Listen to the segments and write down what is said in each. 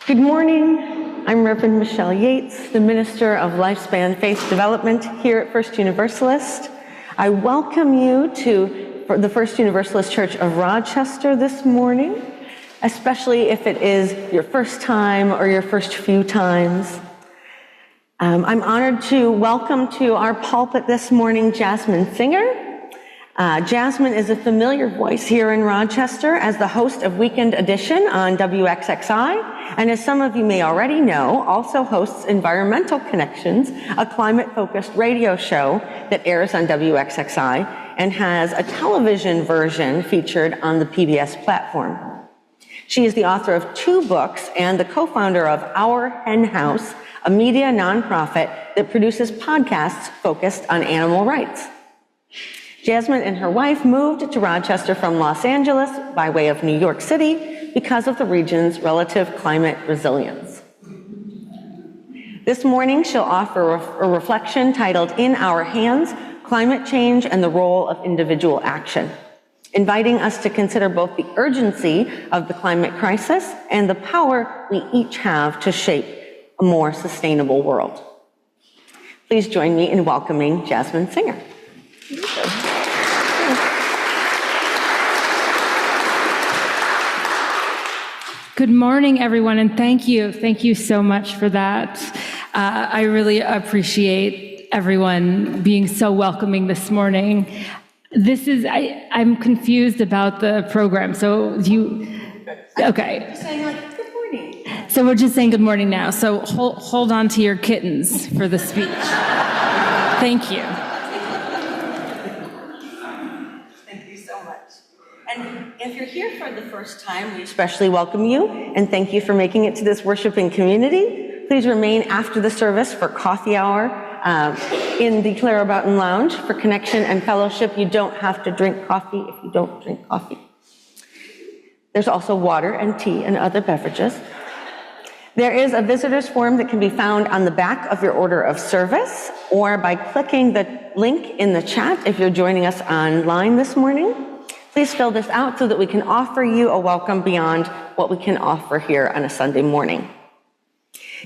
Good morning. I'm Reverend Michelle Yates, the Minister of Lifespan Faith Development here at First Universalist. I welcome you to the First Universalist Church of Rochester this morning, especially if it is your first time or your first few times. I'm honored to welcome to our pulpit this morning Jasmin Singer. Jasmin is a familiar voice here in Rochester as the host of Weekend Edition on WXXI, and as some of you may already know, also hosts Environmental Connections, a climate-focused radio show that airs on WXXI and has a television version featured on the PBS platform. She is the author of 2 books and the co-founder of Our Hen House, a media nonprofit that produces podcasts focused on animal rights. Jasmin and her wife moved to Rochester from Los Angeles by way of New York City because of the region's relative climate resilience. This morning, she'll offer a reflection titled In Our Hands, Climate Change and the Role of Individual Action, inviting us to consider both the urgency of the climate crisis and the power we each have to shape a more sustainable world. Please join me in welcoming Jasmin Singer. Good morning, everyone, and thank you. Thank you so much for that. I really appreciate everyone being so welcoming this morning. I'm confused about the program, so okay. You're saying like, good morning. So we're just saying good morning now, so hold on to your kittens for the speech. Thank you. And if you're here for the first time, we especially welcome you and thank you for making it to this worshiping community. Please remain after the service for coffee hour in the Clara Boughton Lounge for connection and fellowship. You don't have to drink coffee if you don't drink coffee. There's also water and tea and other beverages. There is a visitor's form that can be found on the back of your order of service or by clicking the link in the chat if you're joining us online this morning. Please fill this out so that we can offer you a welcome beyond what we can offer here on a Sunday morning.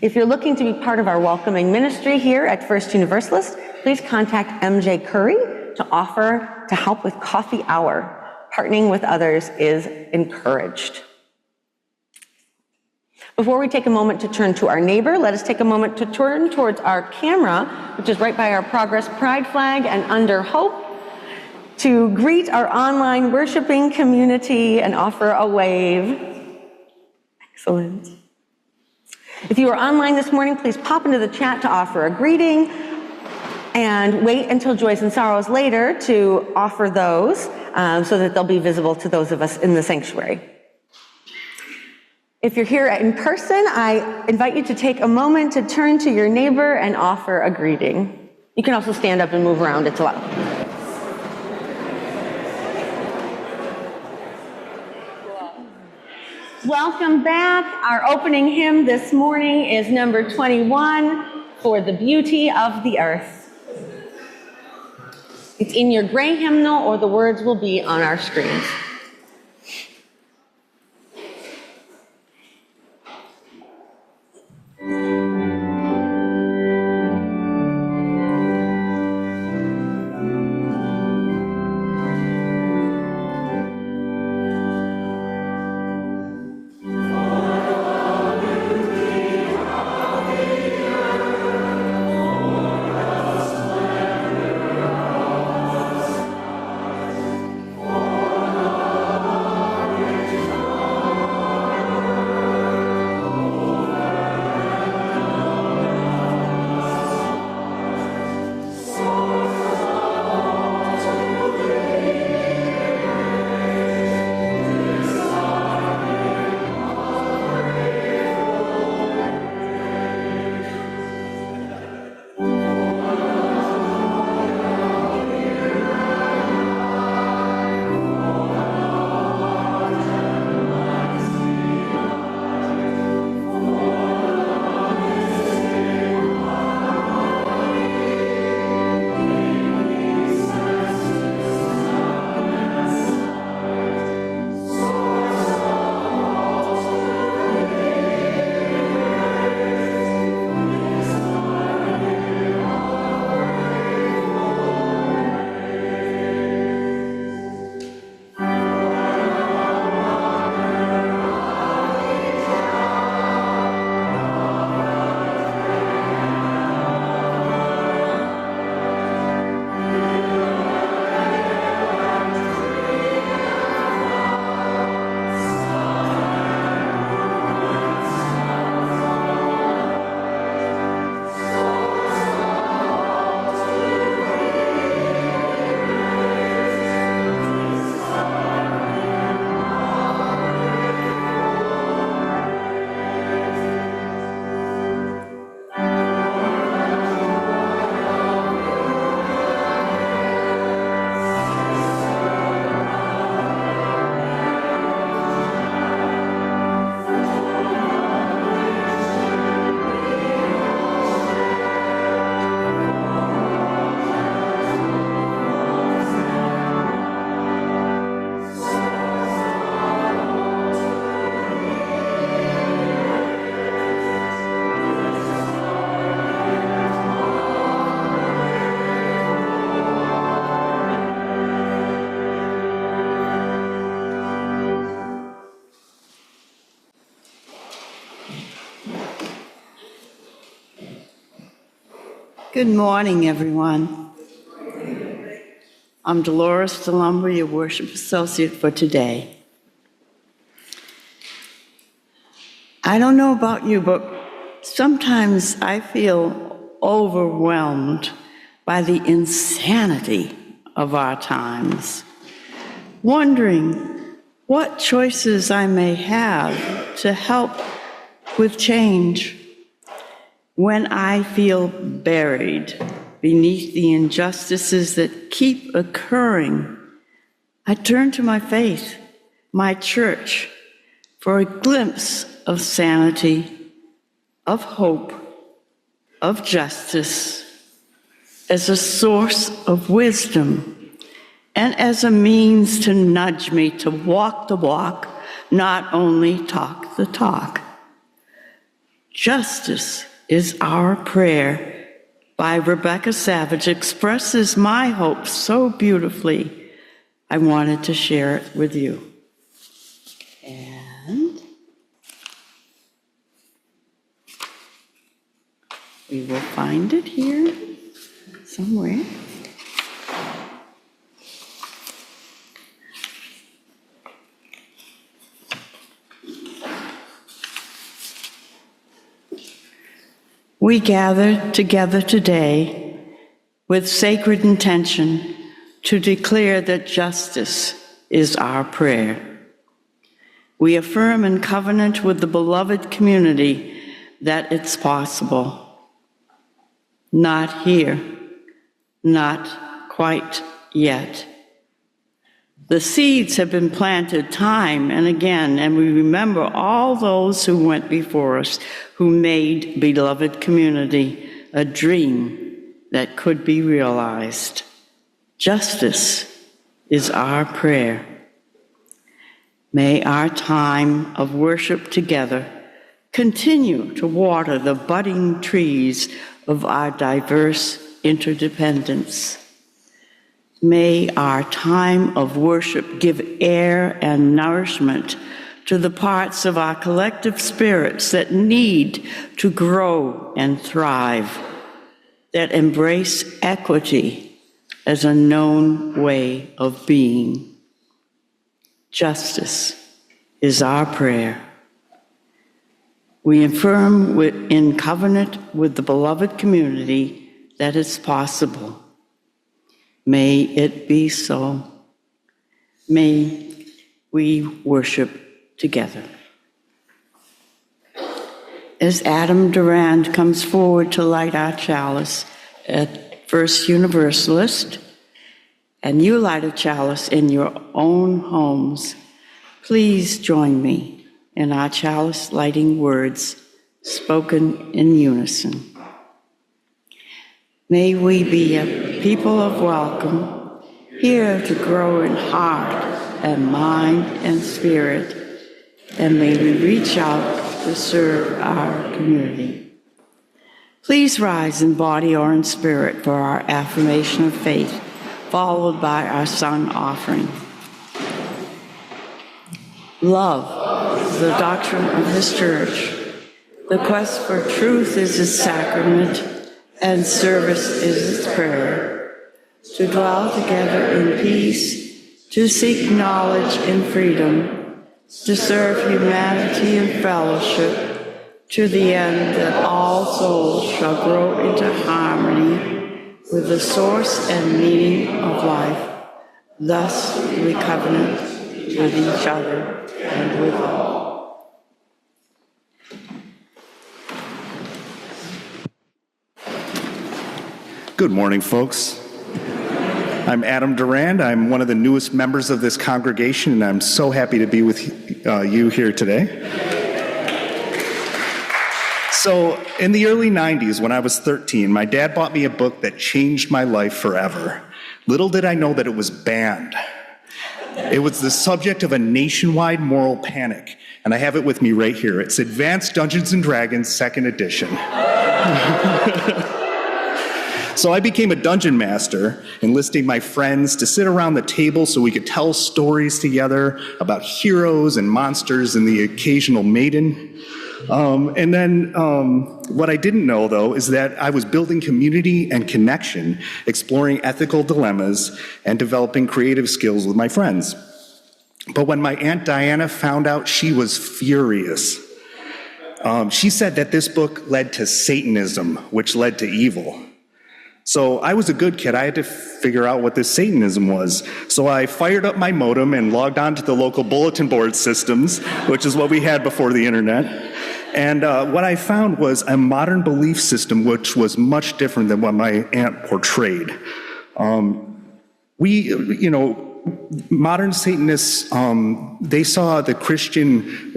If you're looking to be part of our welcoming ministry here at First Universalist, please contact MJ Curry to offer to help with coffee hour. Partnering with others is encouraged. Before we take a moment to turn to our neighbor, let us take a moment to turn towards our camera, which is right by our Progress Pride flag and under Hope, to greet our online worshiping community and offer a wave. Excellent. If you are online this morning, please pop into the chat to offer a greeting and wait until Joys and Sorrows later to offer those so that they'll be visible to those of us in the sanctuary. If you're here in person, I invite you to take a moment to turn to your neighbor and offer a greeting. You can also stand up and move around, it's allowed. Welcome back. Our opening hymn this morning is number 21, For the Beauty of the Earth. It's in your gray hymnal, or the words will be on our screens. Good morning, everyone. I'm Dolores DeLumber, your worship associate for today. I don't know about you, but sometimes I feel overwhelmed by the insanity of our times, wondering what choices I may have to help with change. When I feel buried beneath the injustices that keep occurring, I turn to my faith, my church, for a glimpse of sanity, of hope, of justice, as a source of wisdom, and as a means to nudge me to walk the walk, not only talk the talk. Justice is Our Prayer by Rebecca Savage expresses my hope so beautifully, I wanted to share it with you. And we will find it here somewhere. We gather together today with sacred intention to declare that justice is our prayer. We affirm in covenant with the beloved community that it's possible. Not here, not quite yet. The seeds have been planted time and again, and we remember all those who went before us, who made beloved community a dream that could be realized. Justice is our prayer. May our time of worship together continue to water the budding trees of our diverse interdependence. May our time of worship give air and nourishment to the parts of our collective spirits that need to grow and thrive, that embrace equity as a known way of being. Justice is our prayer. We affirm in covenant with the beloved community that it's possible. May it be so. May we worship together. As Adam Durand comes forward to light our chalice at First Universalist, and you light a chalice in your own homes, please join me in our chalice lighting words spoken in unison. May we be a people of welcome, here to grow in heart and mind and spirit, and may we reach out to serve our community. Please rise in body or in spirit for our affirmation of faith, followed by our sung offering. Love is the doctrine of his church. The quest for truth is its sacrament, and service is its prayer. To dwell together in peace, to seek knowledge in freedom, to serve humanity in fellowship, to the end that all souls shall grow into harmony with the source and meaning of life. Thus we covenant with each other and with all. Good morning, folks. I'm Adam Durand. I'm one of the newest members of this congregation, and I'm so happy to be with you here today. So, in the early 90s, when I was 13, my dad bought me a book that changed my life forever. Little did I know that it was banned. It was the subject of a nationwide moral panic, and I have it with me right here. It's Advanced Dungeons & Dragons 2nd edition. So I became a dungeon master, enlisting my friends to sit around the table so we could tell stories together about heroes and monsters and the occasional maiden. And then what I didn't know, though, is that I was building community and connection, exploring ethical dilemmas, and developing creative skills with my friends. But when my Aunt Diana found out, she was furious. She said that this book led to Satanism, which led to evil. So I was a good kid. I had to figure out what this Satanism was. So I fired up my modem and logged on to the local bulletin board systems, which is what we had before the internet. And what I found was a modern belief system which was much different than what my aunt portrayed. Modern Satanists, they saw the Christian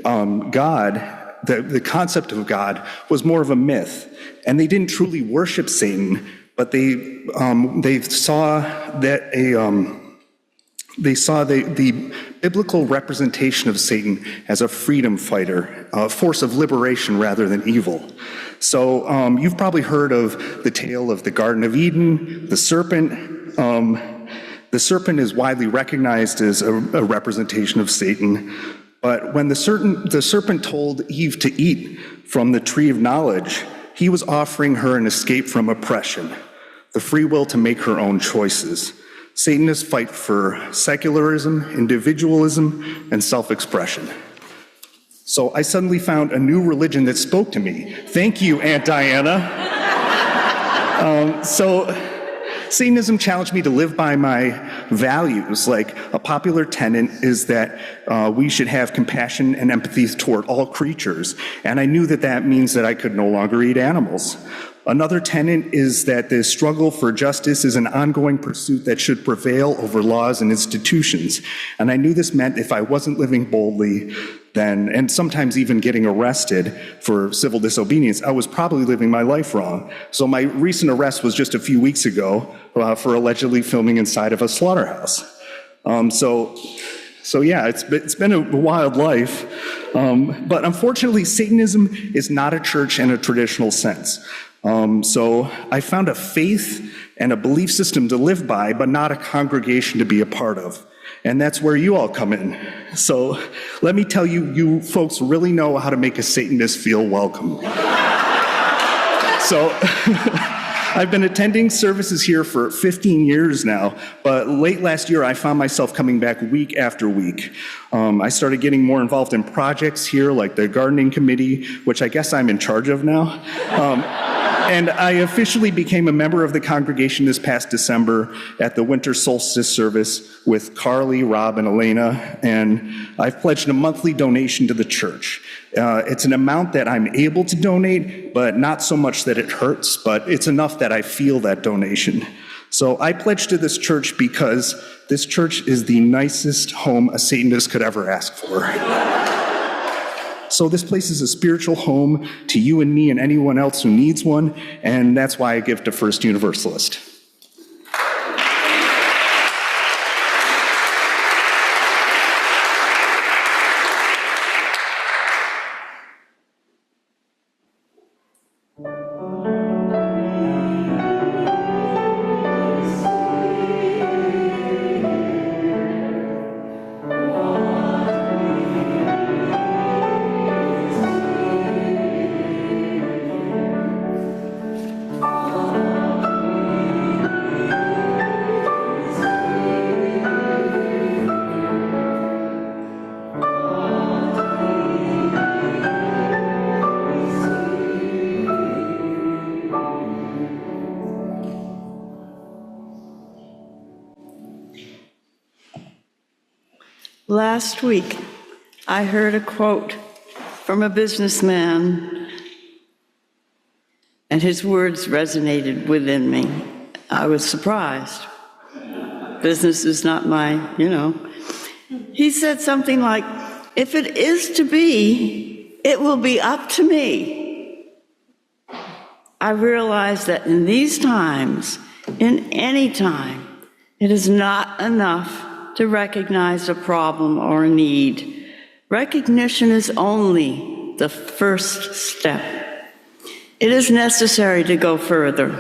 God, the concept of God, was more of a myth. And they didn't truly worship Satan, but they saw that the biblical representation of Satan as a freedom fighter, a force of liberation rather than evil. So you've probably heard of the tale of the Garden of Eden, the serpent. The serpent is widely recognized as a representation of Satan. But when the serpent told Eve to eat from the tree of knowledge, he was offering her an escape from oppression, the free will to make her own choices. Satanists fight for secularism, individualism, and self-expression. So I suddenly found a new religion that spoke to me. Thank you, Aunt Diana. Satanism challenged me to live by my values. Like, a popular tenet is that we should have compassion and empathy toward all creatures. And I knew that that means that I could no longer eat animals. Another tenet is that the struggle for justice is an ongoing pursuit that should prevail over laws and institutions. And I knew this meant if I wasn't living boldly, then, and sometimes even getting arrested for civil disobedience, I was probably living my life wrong. So my recent arrest was just a few weeks ago for allegedly filming inside of a slaughterhouse. So yeah, it's been a wild life. But unfortunately, Satanism is not a church in a traditional sense. So I found a faith and a belief system to live by, but not a congregation to be a part of. And that's where you all come in. So let me tell you, you folks really know how to make a Satanist feel welcome. So I've been attending services here for 15 years now, but late last year I found myself coming back week after week. I started getting more involved in projects here, like the gardening committee, which I guess I'm in charge of now. And I officially became a member of the congregation this past December at the winter solstice service with Carly, Rob, and Elena, and I've pledged a monthly donation to the church. It's an amount that I'm able to donate, but not so much that it hurts, but it's enough that I feel that donation. So I pledged to this church because this church is the nicest home a Satanist could ever ask for. So this place is a spiritual home to you and me and anyone else who needs one, and that's why I give to First Universalist. Last week, I heard a quote from a businessman, and his words resonated within me. I was surprised. Business is not my, He said something like, "If it is to be, it will be up to me." I realized that in these times, in any time, it is not enough to recognize a problem or a need. Recognition is only the first step. It is necessary to go further.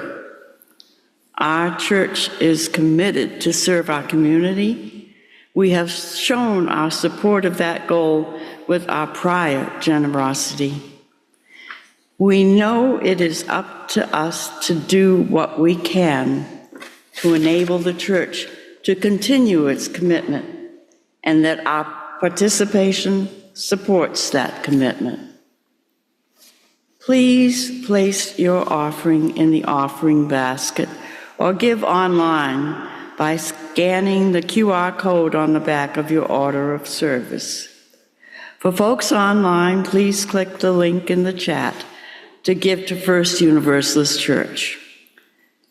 Our church is committed to serve our community. We have shown our support of that goal with our prior generosity. We know it is up to us to do what we can to enable the church to continue its commitment, and that our participation supports that commitment. Please place your offering in the offering basket or give online by scanning the QR code on the back of your order of service. For folks online, please click the link in the chat to give to First Universalist Church.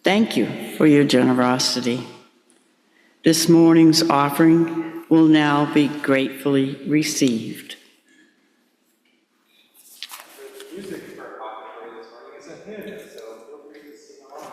Thank you for your generosity. This morning's offering will now be gratefully received. Music for our offering this morning is a hymn, so feel free to sing along.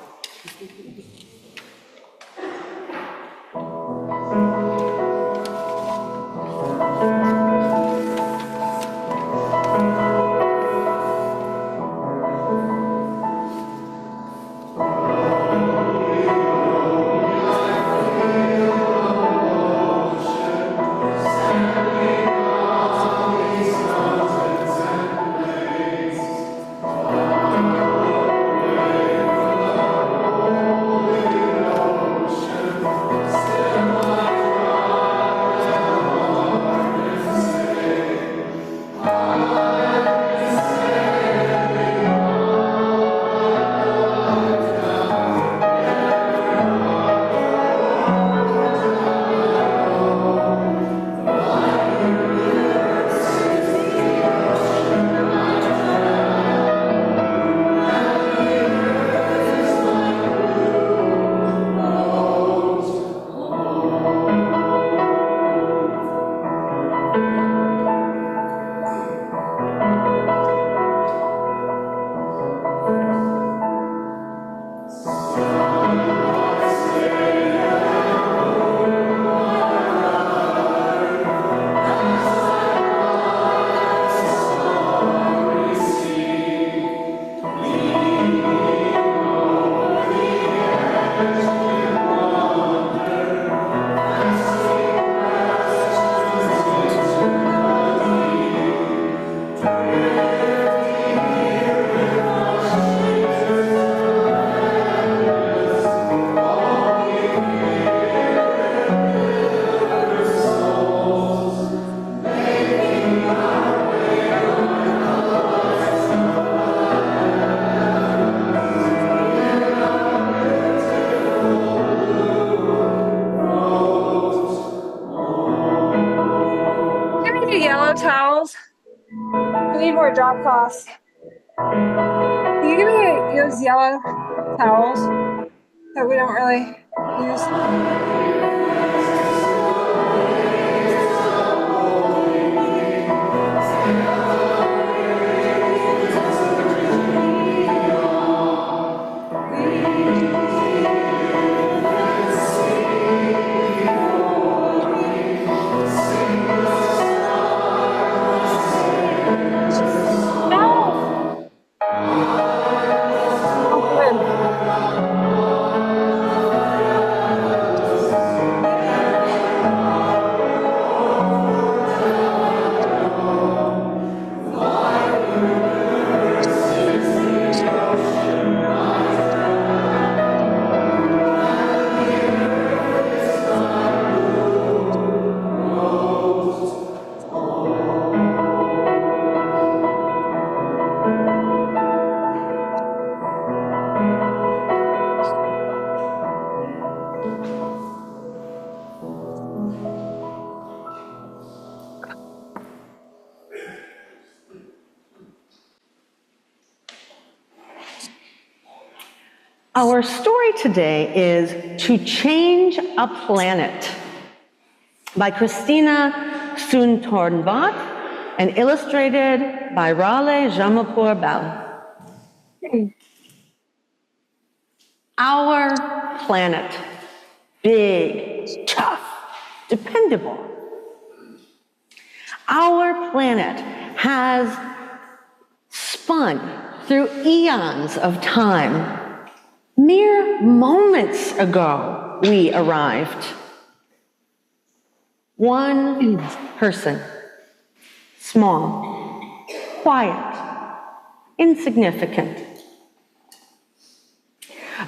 Yellow towels. We need more drop cloths. Can you give me those yellow towels that we don't really use? Our story today is To Change a Planet by Christina Soon-Tornvat and illustrated by Raleigh Jamapour Bell. Our planet, big, tough, dependable. Our planet has spun through eons of time. Mere moments ago, we arrived. One person, small, quiet, insignificant.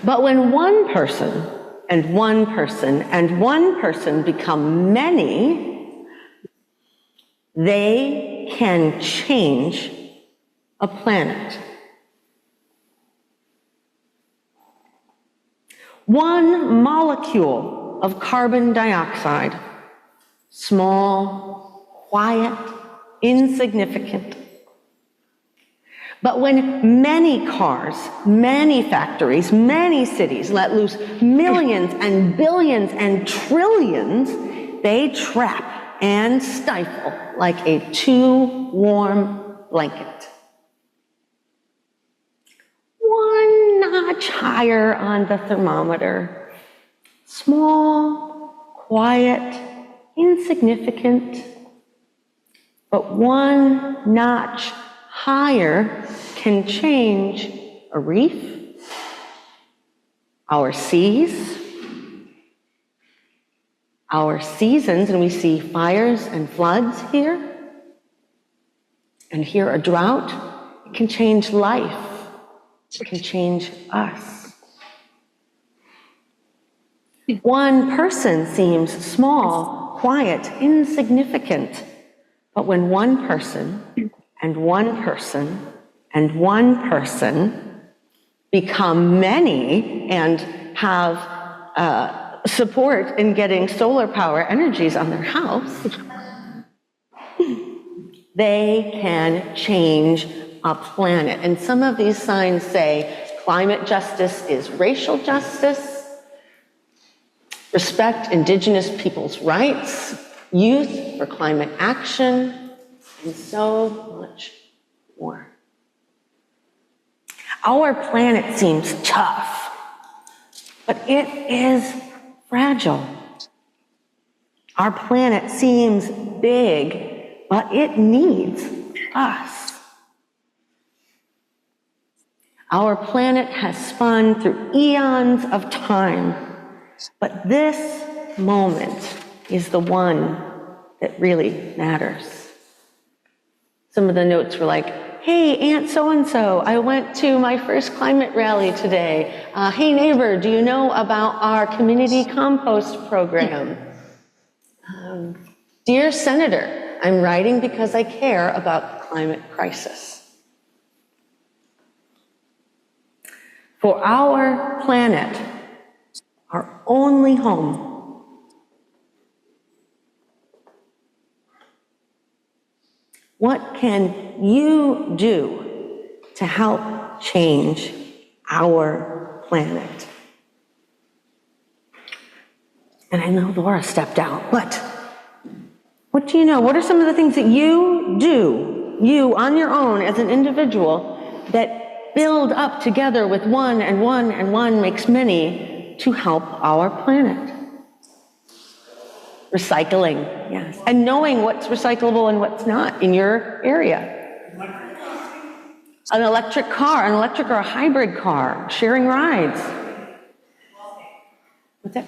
But when one person and one person and one person become many, they can change a planet. One molecule of carbon dioxide, small, quiet, insignificant. But when many cars, many factories, many cities let loose millions and billions and trillions, they trap and stifle like a too warm blanket. One notch higher on the thermometer. Small, quiet, insignificant, but one notch higher can change a reef, our seas, our seasons, and we see fires and floods here, and here a drought. It can change life. It can change us. One person seems small, quiet, insignificant, but when one person and one person and one person become many and have support in getting solar power energies on their house, they can change a planet. And some of these signs say climate justice is racial justice, respect indigenous people's rights, youth for climate action, and so much more. Our planet seems tough, but it is fragile. Our planet seems big, but it needs us. Our planet has spun through eons of time, but this moment is the one that really matters. Some of the notes were like, hey, Aunt so-and-so, I went to my first climate rally today. Hey, neighbor, do you know about our community compost program? Dear Senator, I'm writing because I care about the climate crisis. For our planet, our only home, what can you do to help change our planet? And I know Laura stepped out. What do you know? What are some of the things that you do, you on your own as an individual, that build up together with one and one and one makes many to help our planet? Recycling, yes. And knowing what's recyclable and what's not in your area. An electric car, an electric or a hybrid car, sharing rides. What's that?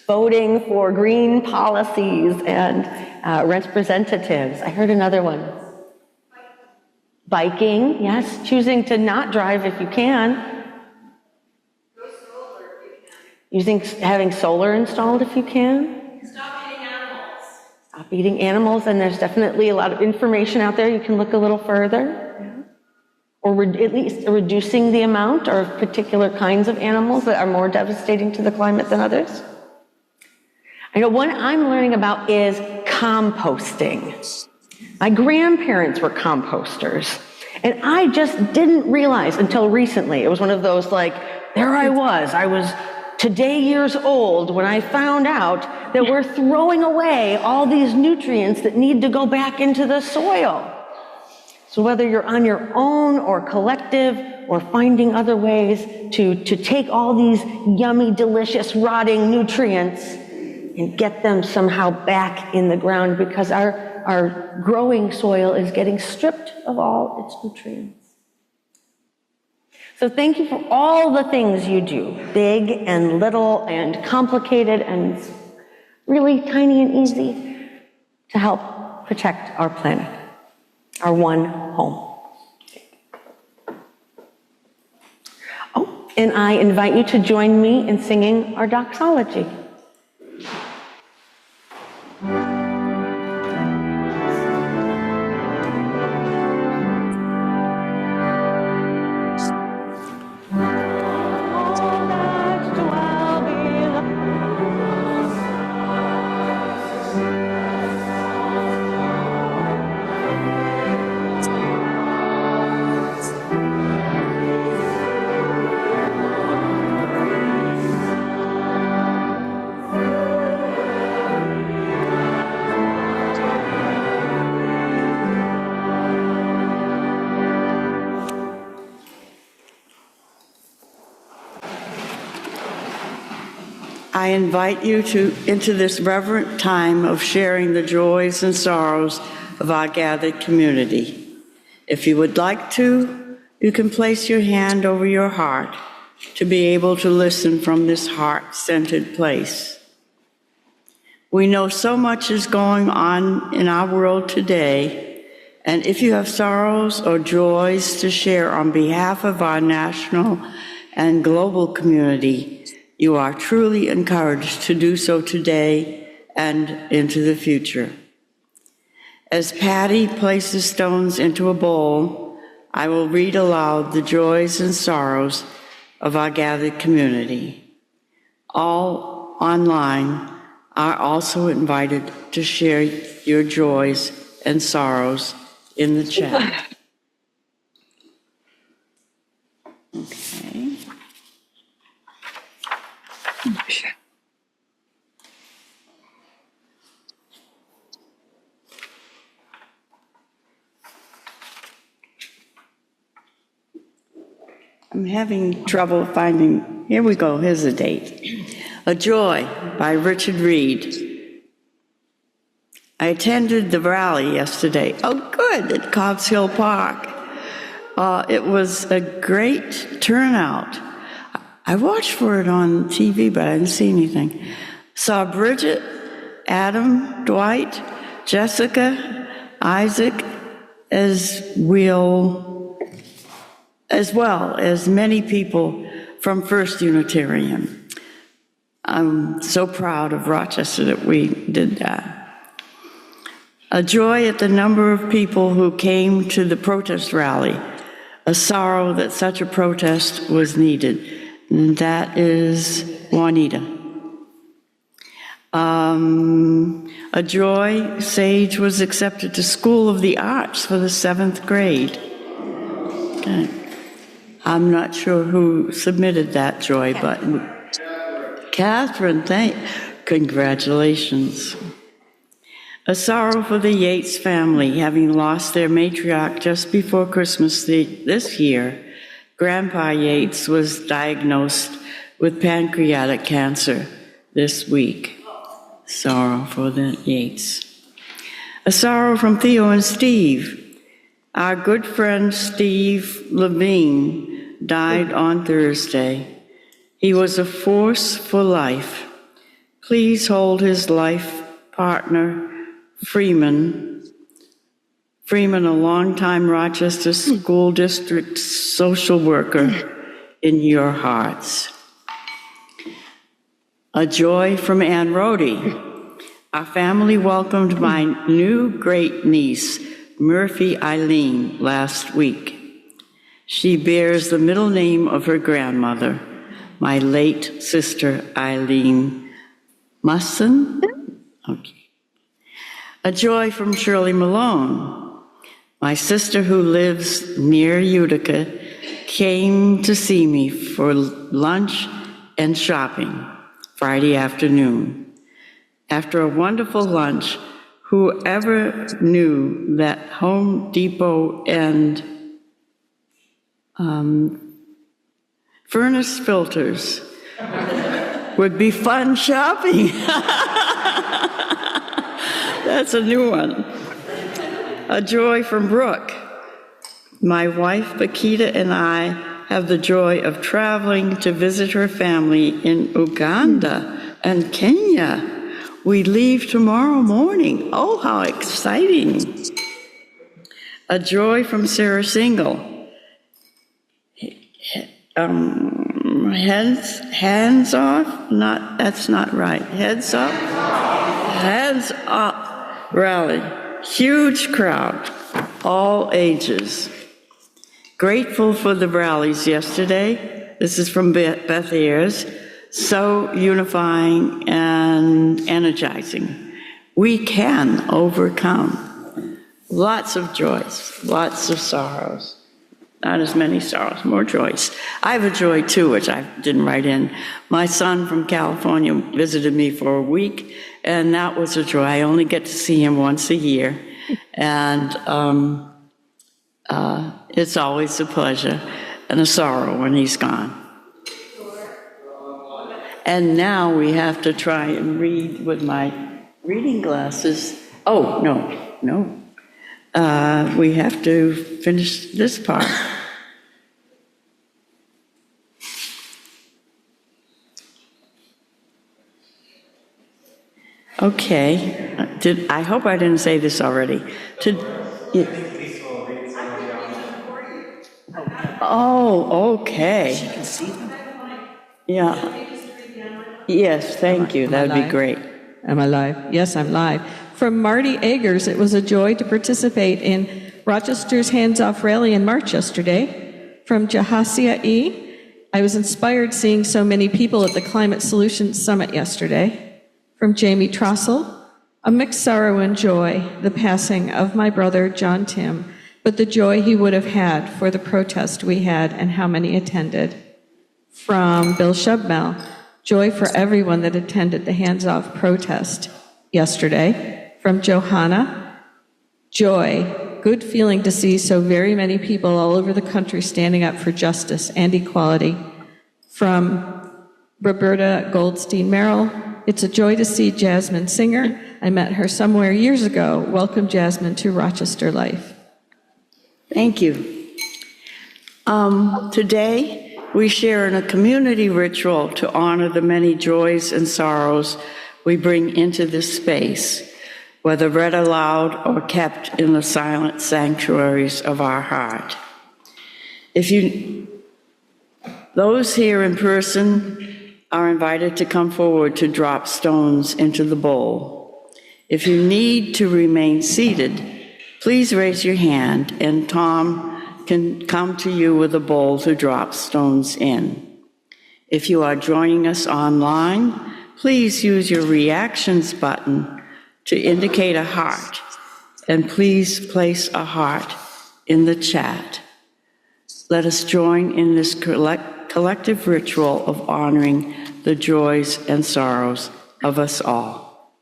Voting for green policies and representatives. I heard another one. Biking, yes. Choosing to not drive if you can. Having solar installed if you can. Stop eating animals. Stop eating animals, and there's definitely a lot of information out there. You can look a little further. Yeah. Or at least reducing the amount of particular kinds of animals that are more devastating to the climate than others. I know one I'm learning about is composting. My grandparents were composters, and I just didn't realize until recently. It was one of those there I was today years old when I found out that we're throwing away all these nutrients that need to go back into the soil. So whether you're on your own or collective or finding other ways to take all these yummy, delicious, rotting nutrients and get them somehow back in the ground, because our growing soil is getting stripped of all its nutrients. So thank you for all the things you do, big and little and complicated and really tiny and easy, to help protect our planet, our one home. Oh, and I invite you to join me in singing our doxology. I invite you into this reverent time of sharing the joys and sorrows of our gathered community. If you would like to, you can place your hand over your heart to be able to listen from this heart-centered place. We know so much is going on in our world today, and if you have sorrows or joys to share on behalf of our national and global community, you are truly encouraged to do so today and into the future. As Patty places stones into a bowl, I will read aloud the joys and sorrows of our gathered community. All online are also invited to share your joys and sorrows in the chat. Okay. I'm having trouble finding, here we go, here's the date. A Joy by Richard Reed. I attended the rally yesterday. Oh, good, at Cobbs Hill Park. It was a great turnout. I watched for it on TV, but I didn't see anything. Saw Bridget, Adam, Dwight, Jessica, Isaac, as well as many people from First Unitarian. I'm so proud of Rochester that we did that. A joy at the number of people who came to the protest rally, a sorrow that such a protest was needed. And that is Juanita. A joy, Sage was accepted to School of the Arts for the 7th grade. Okay. I'm not sure who submitted that joy, but Catherine, congratulations. A sorrow for the Yates family, having lost their matriarch just before Christmas this year. Grandpa Yates was diagnosed with pancreatic cancer this week. Sorrow for the Yates. A sorrow from Theo and Steve. Our good friend Steve Levine died on Thursday. He was a force for life. Please hold his life partner, Freeman, a longtime Rochester School District social worker, in your hearts. A joy from Ann Rhodey. Our family welcomed my new great-niece, Murphy Eileen, last week. She bears the middle name of her grandmother, my late sister Eileen Musson. Okay. A joy from Shirley Malone. My sister, who lives near Utica, came to see me for lunch and shopping Friday afternoon. After a wonderful lunch, whoever knew that Home Depot and furnace filters would be fun shopping. That's a new one. A joy from Brooke. My wife, Bakita, and I have the joy of traveling to visit her family in Uganda and Kenya. We leave tomorrow morning. Oh, how exciting. A joy from Sarah Single. Hands off? That's not right. Heads up? Heads up rally. Huge crowd, all ages. Grateful for the rallies yesterday. This is from Beth Ayers. So unifying and energizing. We can overcome. Lots of joys, lots of sorrows. Not as many sorrows, more joys. I have a joy too, which I didn't write in. My son from California visited me for a week, and that was a joy. I only get to see him once a year, and it's always a pleasure and a sorrow when he's gone. And now we have to try and read with my reading glasses. Oh, no. We have to finish this part. Okay. I hope I didn't say this already. Oh, okay. She can see them. Yeah. Yes, thank you. That would be great. Am I live? Yes, I'm live. From Marty Eggers, it was a joy to participate in Rochester's Hands Off Rally in March yesterday. From Jahasia E., I was inspired seeing so many people at the Climate Solutions Summit yesterday. From Jamie Trossel, a mixed sorrow and joy, the passing of my brother John Tim, but the joy he would have had for the protest we had and how many attended. From Bill Shubmel, joy for everyone that attended the Hands Off protest yesterday. From Johanna, joy, good feeling to see so very many people all over the country standing up for justice and equality. From Roberta Goldstein Merrill, it's a joy to see Jasmin Singer. I met her somewhere years ago. Welcome, Jasmin, to Rochester Life. Thank you. Today, we share in a community ritual to honor the many joys and sorrows we bring into this space, whether read aloud or kept in the silent sanctuaries of our heart. Those here in person are invited to come forward to drop stones into the bowl. If you need to remain seated, please raise your hand and Tom can come to you with a bowl to drop stones in. If you are joining us online, please use your reactions button to indicate a heart, and please place a heart in the chat. Let us join in this collective ritual of honoring the joys and sorrows of us all.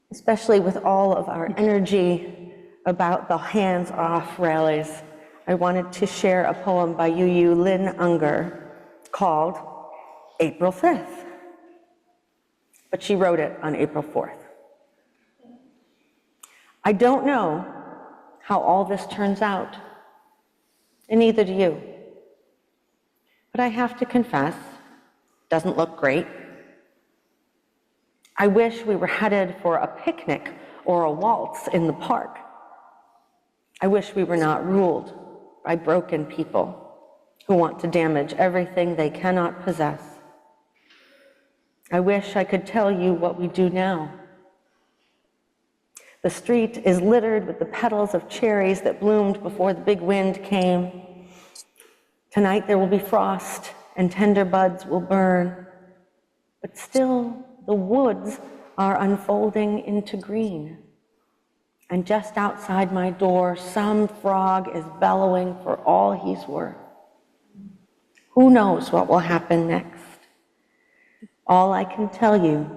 Especially with all of our energy about the hands-off rallies, I wanted to share a poem by UU Lynn Unger called April 5th. But she wrote it on April 4th. I don't know how all this turns out, and neither do you. But I have to confess, it doesn't look great. I wish we were headed for a picnic or a waltz in the park. I wish we were not ruled by broken people who want to damage everything they cannot possess. I wish I could tell you what we do now. The street is littered with the petals of cherries that bloomed before the big wind came. Tonight there will be frost and tender buds will burn, but still the woods are unfolding into green. And just outside my door, some frog is bellowing for all he's worth. Who knows what will happen next? All I can tell you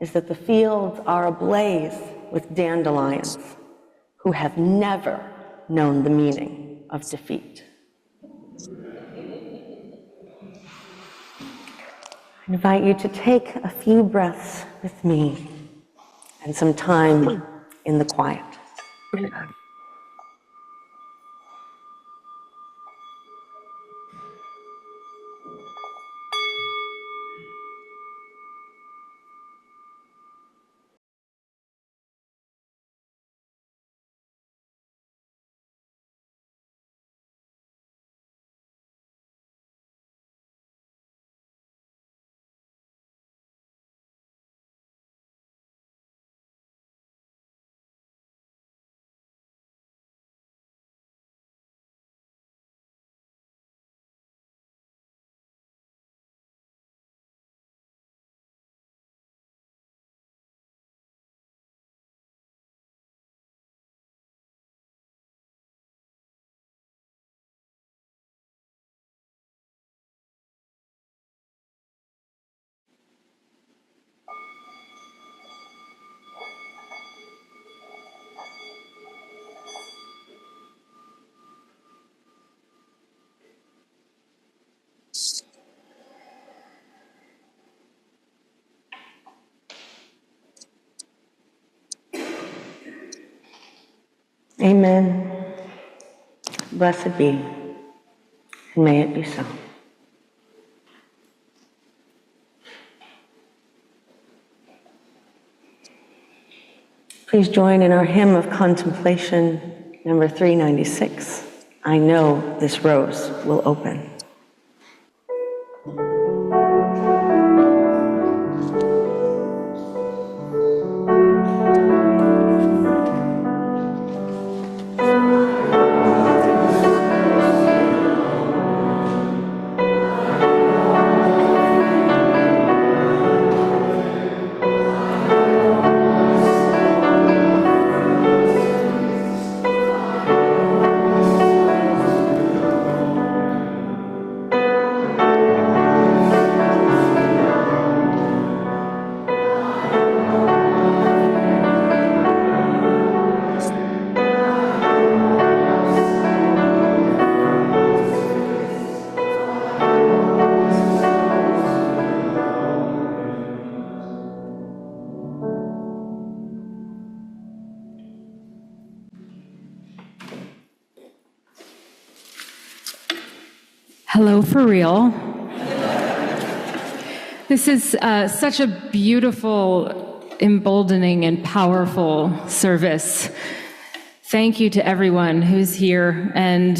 is that the fields are ablaze with dandelions who have never known the meaning of defeat. I invite you to take a few breaths with me and some time in the quiet. Amen. Blessed be, and may it be so. Please join in our hymn of contemplation, number 396. I know this rose will open. Hello, for real. This is such a beautiful, emboldening, and powerful service. Thank you to everyone who's here and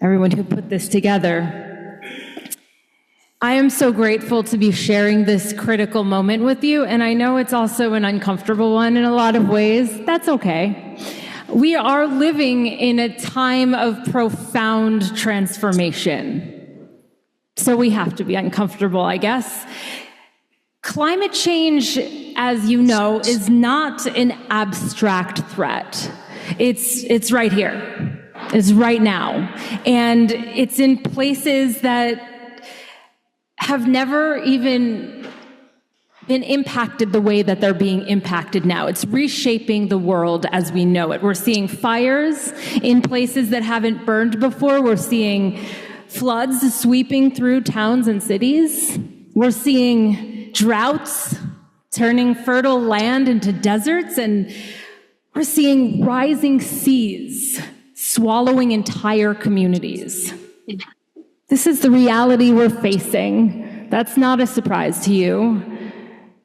everyone who put this together. I am so grateful to be sharing this critical moment with you, and I know it's also an uncomfortable one in a lot of ways. That's okay. We are living in a time of profound transformation. So we have to be uncomfortable, I guess. Climate change, as you know, is not an abstract threat. It's right here. It's right now. And it's in places that have never even been impacted the way that they're being impacted now. It's reshaping the world as we know it. We're seeing fires in places that haven't burned before. We're seeing floods sweeping through towns and cities. We're seeing droughts turning fertile land into deserts, and we're seeing rising seas swallowing entire communities. This is the reality we're facing. That's not a surprise to you.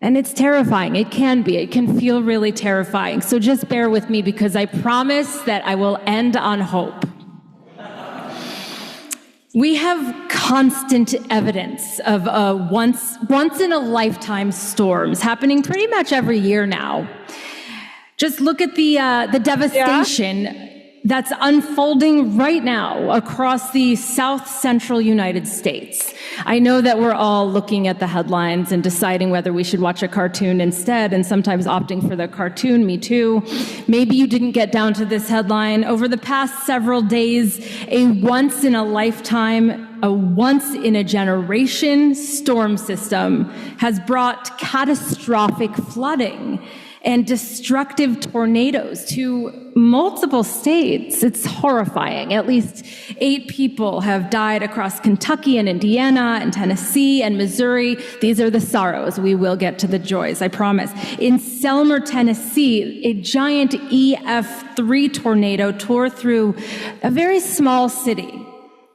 And it's terrifying. It can be. It can feel really terrifying. So just bear with me, because I promise that I will end on hope. We have constant evidence of once in a lifetime storms happening pretty much every year now. Just look at the devastation that's unfolding right now across the south central United States. I know that we're all looking at the headlines and deciding whether we should watch a cartoon instead, and sometimes opting for the cartoon, me too. Maybe you didn't get down to this headline. Over the past several days, a once-in-a-lifetime, a once-in-a-generation storm system has brought catastrophic flooding and destructive tornadoes to multiple states. It's horrifying. At least 8 people have died across Kentucky and Indiana and Tennessee and Missouri. These are the sorrows. We will get to the joys, I promise. In Selmer, Tennessee, a giant EF3 tornado tore through a very small city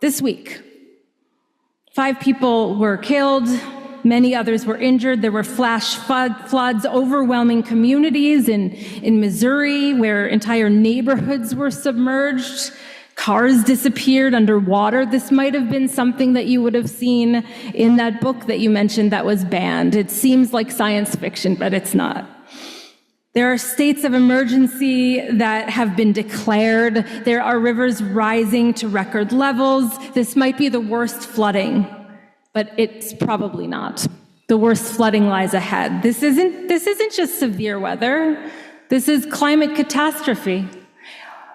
this week. 5 people were killed. Many others were injured. There were flash floods overwhelming communities in Missouri, where entire neighborhoods were submerged. Cars disappeared underwater. This might have been something that you would have seen in that book that you mentioned that was banned. It seems like science fiction, but it's not. There are states of emergency that have been declared. There are rivers rising to record levels. This might be the worst flooding, but it's probably not. The worst flooding lies ahead. This isn't just severe weather. This is climate catastrophe.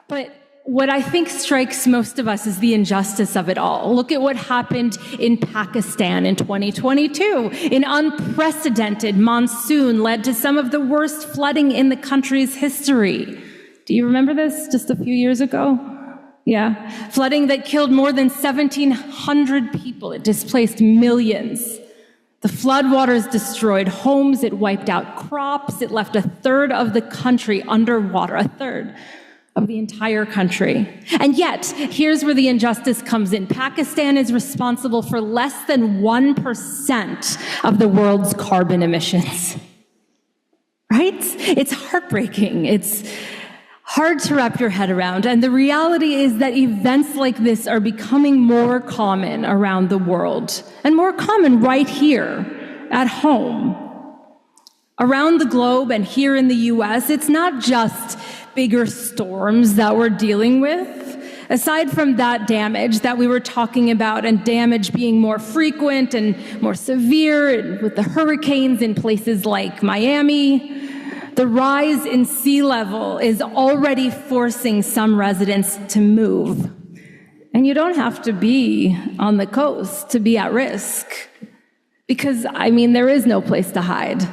But what I think strikes most of us is the injustice of it all. Look at what happened in Pakistan in 2022. An unprecedented monsoon led to some of the worst flooding in the country's history. Do you remember this just a few years ago? Yeah, flooding that killed more than 1,700 people. It displaced millions. The floodwaters destroyed homes. It wiped out crops. It left 1/3 of the country underwater, 1/3 of the entire country. And yet, here's where the injustice comes in. Pakistan is responsible for less than 1% of the world's carbon emissions. Right? It's heartbreaking. It's hard to wrap your head around. And the reality is that events like this are becoming more common around the world, and more common right here at home. Around the globe and here in the US, it's not just bigger storms that we're dealing with. Aside from that damage that we were talking about, and damage being more frequent and more severe, and with the hurricanes in places like Miami, the rise in sea level is already forcing some residents to move. And you don't have to be on the coast to be at risk, because, there is no place to hide.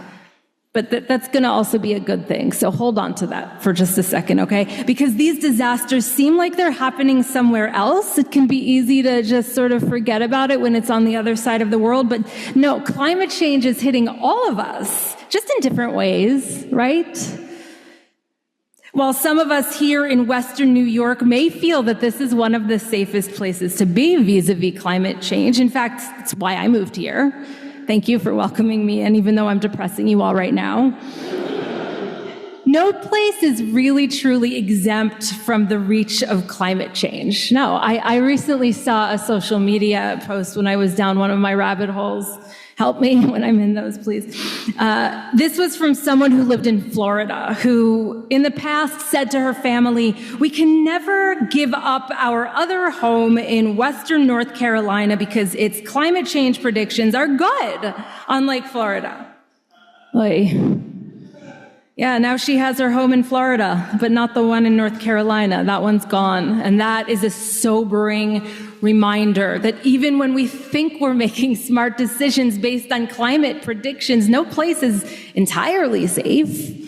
But that's going to also be a good thing. So hold on to that for just a second, okay? Because these disasters seem like they're happening somewhere else. It can be easy to just sort of forget about it when it's on the other side of the world. But no, climate change is hitting all of us, just in different ways, right? While some of us here in Western New York may feel that this is one of the safest places to be vis-a-vis climate change. In fact, it's why I moved here. Thank you for welcoming me, and even though I'm depressing you all right now. No place is really truly exempt from the reach of climate change. No, I recently saw a social media post when I was down one of my rabbit holes. Help me when I'm in those, please. This was from someone who lived in Florida, who in the past said to her family, "We can never give up our other home in Western North Carolina because its climate change predictions are good, unlike Florida." Oy. Yeah, now she has her home in Florida, but not the one in North Carolina. That one's gone. And that is a sobering reminder that even when we think we're making smart decisions based on climate predictions, no place is entirely safe.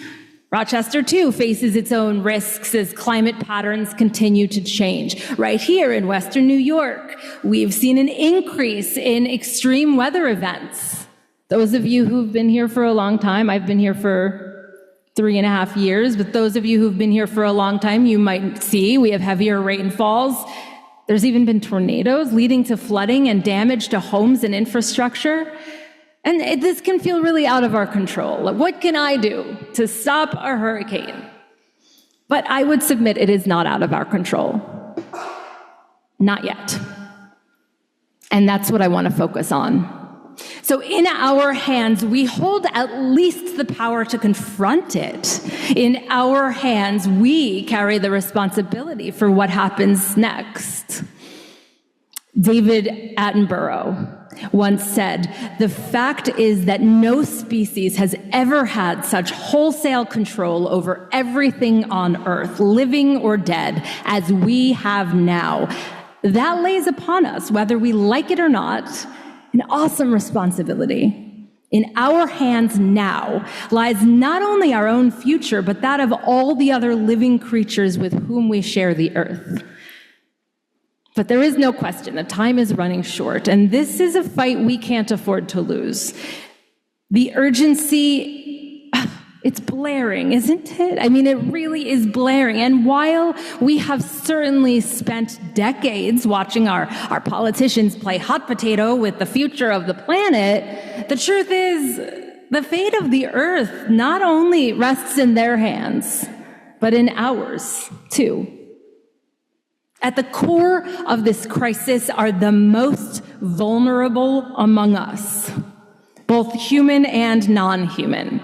Rochester, too, faces its own risks as climate patterns continue to change. Right here in Western New York, we've seen an increase in extreme weather events. Those of you who've been here for a long time, I've been here for 3.5 years, but those of you who've been here for a long time, you might see we have heavier rainfalls. There's even been tornadoes leading to flooding and damage to homes and infrastructure. And this can feel really out of our control. Like, what can I do to stop a hurricane? But I would submit it is not out of our control. Not yet. And that's what I want to focus on. So in our hands, we hold at least the power to confront it. In our hands, we carry the responsibility for what happens next. David Attenborough once said, "The fact is that no species has ever had such wholesale control over everything on Earth, living or dead, as we have now. That lays upon us, whether we like it or not, an awesome responsibility. In our hands now lies not only our own future, but that of all the other living creatures with whom we share the earth." But there is no question that time is running short, and this is a fight we can't afford to lose. The urgency, it's blaring, isn't it? I mean, it really is blaring. And while we have certainly spent decades watching our politicians play hot potato with the future of the planet, the truth is the fate of the earth not only rests in their hands, but in ours too. At the core of this crisis are the most vulnerable among us, both human and non-human.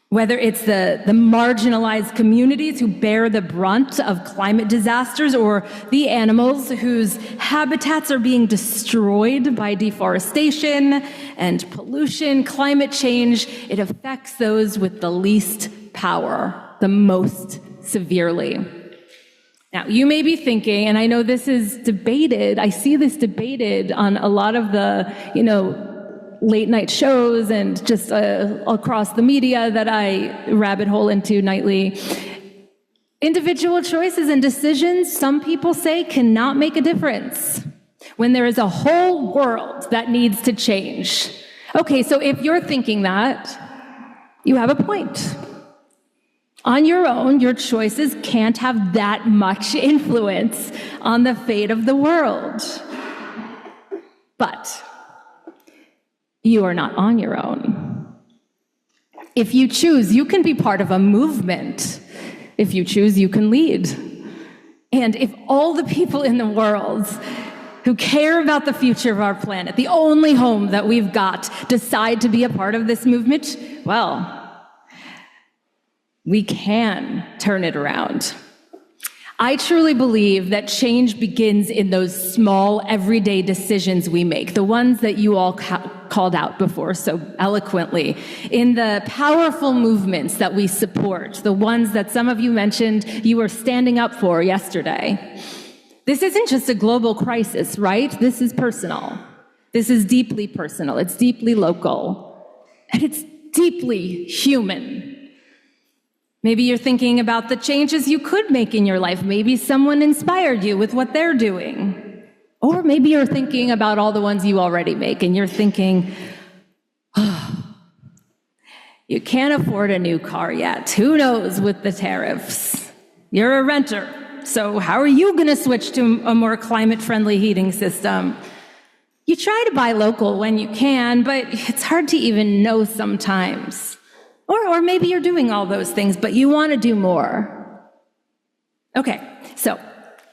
Whether it's the marginalized communities who bear the brunt of climate disasters, or the animals whose habitats are being destroyed by deforestation and pollution, climate change, it affects those with the least power the most severely. Now, you may be thinking, and I know this is debated, I see this debated on a lot of the, late night shows and just across the media that I rabbit hole into nightly. Individual choices and decisions, some people say, cannot make a difference when there is a whole world that needs to change. Okay, so if you're thinking that, you have a point. On your own, your choices can't have that much influence on the fate of the world. But you are not on your own. If you choose, you can be part of a movement. If you choose, you can lead. And if all the people in the world who care about the future of our planet, the only home that we've got, decide to be a part of this movement, well, we can turn it around. I truly believe that change begins in those small, everyday decisions we make, the ones that you all called out before so eloquently, in the powerful movements that we support, the ones that some of you mentioned you were standing up for yesterday. This isn't just a global crisis, right? This is personal. This is deeply personal. It's deeply local. And it's deeply human. Maybe you're thinking about the changes you could make in your life. Maybe someone inspired you with what they're doing. Or maybe you're thinking about all the ones you already make, and you're thinking, you can't afford a new car yet. Who knows with the tariffs? You're a renter, so how are you going to switch to a more climate-friendly heating system? You try to buy local when you can, but it's hard to even know sometimes. Or maybe you're doing all those things, but you want to do more. Okay, so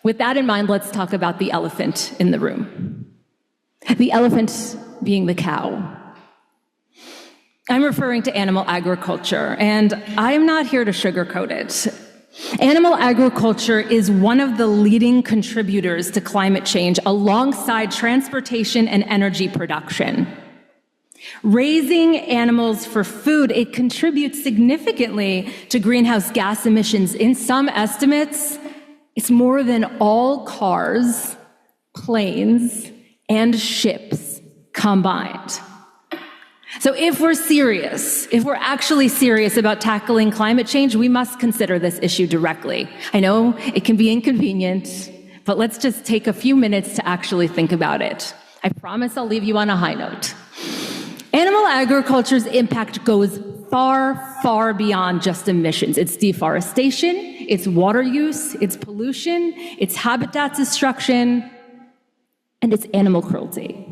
with that in mind, let's talk about the elephant in the room. The elephant being the cow. I'm referring to animal agriculture, and I am not here to sugarcoat it. Animal agriculture is one of the leading contributors to climate change alongside transportation and energy production. Raising animals for food, it contributes significantly to greenhouse gas emissions. In some estimates, it's more than all cars, planes, and ships combined. So if we're actually serious about tackling climate change, we must consider this issue directly. I know it can be inconvenient, but let's just take a few minutes to actually think about it. I promise I'll leave you on a high note. Animal agriculture's impact goes far, far beyond just emissions. It's deforestation, it's water use, it's pollution, it's habitat destruction, and it's animal cruelty.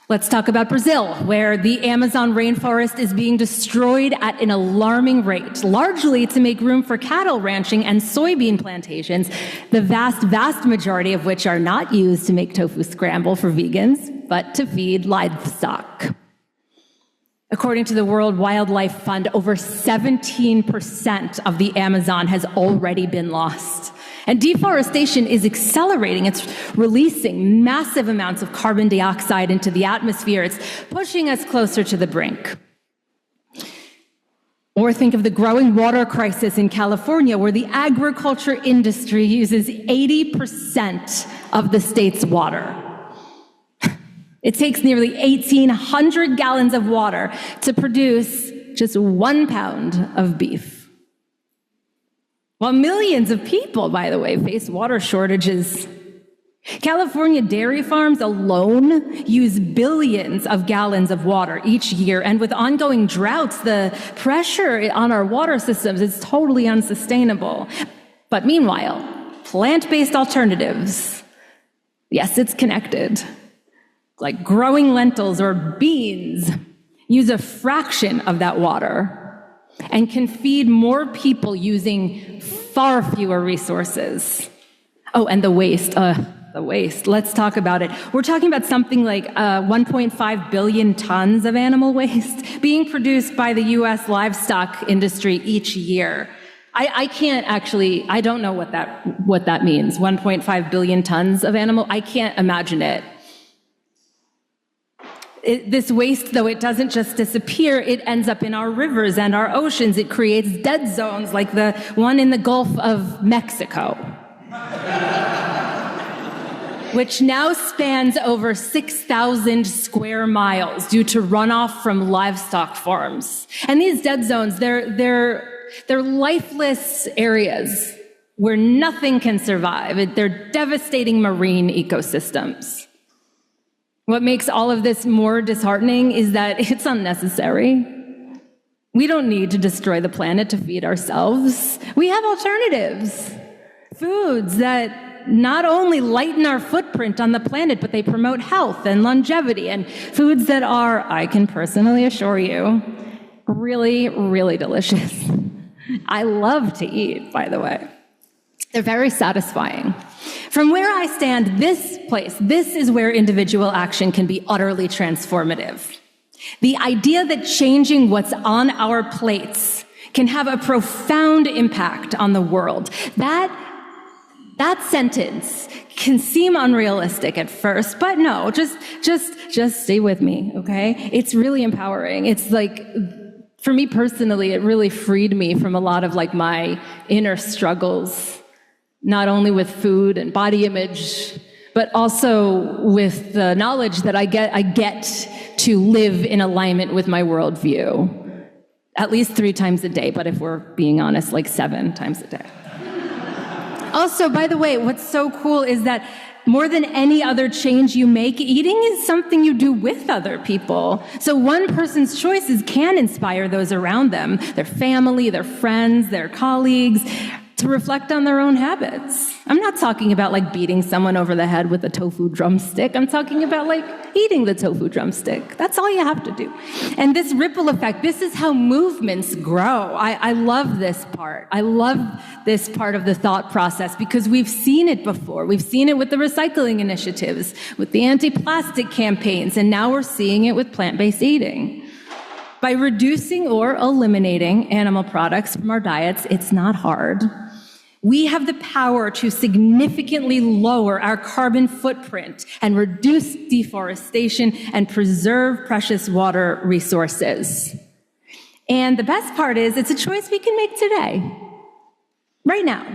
Let's talk about Brazil, where the Amazon rainforest is being destroyed at an alarming rate, largely to make room for cattle ranching and soybean plantations, the vast, vast majority of which are not used to make tofu scramble for vegans, but to feed livestock. According to the World Wildlife Fund, over 17% of the Amazon has already been lost. And deforestation is accelerating. It's releasing massive amounts of carbon dioxide into the atmosphere. It's pushing us closer to the brink. Or think of the growing water crisis in California, where the agriculture industry uses 80% of the state's water. It takes nearly 1,800 gallons of water to produce just 1 pound of beef. While millions of people, by the way, face water shortages. California dairy farms alone use billions of gallons of water each year, and with ongoing droughts, the pressure on our water systems is totally unsustainable. But meanwhile, plant-based alternatives, yes, it's connected, like growing lentils or beans, use a fraction of that water and can feed more people using far fewer resources. Oh, and the waste. Let's talk about it. We're talking about something like 1.5 billion tons of animal waste being produced by the U.S. livestock industry each year. I don't know what that means. 1.5 billion tons of animal. I can't imagine it. This waste, though, it doesn't just disappear, it ends up in our rivers and our oceans. It creates dead zones like the one in the Gulf of Mexico, which now spans over 6,000 square miles due to runoff from livestock farms. And these dead zones, they're lifeless areas where nothing can survive. They're devastating marine ecosystems. What makes all of this more disheartening is that it's unnecessary. We don't need to destroy the planet to feed ourselves. We have alternatives. Foods that not only lighten our footprint on the planet, but they promote health and longevity, and foods that are, I can personally assure you, really, really delicious. I love to eat, by the way. They're very satisfying. From where I stand, this is where individual action can be utterly transformative. The idea that changing what's on our plates can have a profound impact on the world. That sentence can seem unrealistic at first, but no, just stay with me, okay? It's really empowering. It's like, for me personally, it really freed me from a lot of like my inner struggles, not only with food and body image, but also with the knowledge that I get to live in alignment with my worldview, at least 3 times a day, but if we're being honest, like 7 times a day. Also, by the way, what's so cool is that more than any other change you make, eating is something you do with other people. So one person's choices can inspire those around them, their family, their friends, their colleagues, to reflect on their own habits. I'm not talking about like beating someone over the head with a tofu drumstick. I'm talking about like eating the tofu drumstick. That's all you have to do. And this ripple effect, this is how movements grow. I love this part. I love this part of the thought process because we've seen it before. We've seen it with the recycling initiatives, with the anti-plastic campaigns, and now we're seeing it with plant-based eating. By reducing or eliminating animal products from our diets, it's not hard. We have the power to significantly lower our carbon footprint and reduce deforestation and preserve precious water resources. And the best part is, it's a choice we can make today, right now.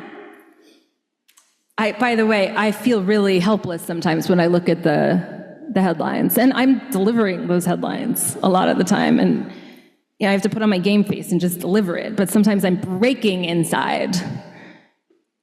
By the way, I feel really helpless sometimes when I look at the headlines, and I'm delivering those headlines a lot of the time, and I have to put on my game face and just deliver it, but sometimes I'm breaking inside.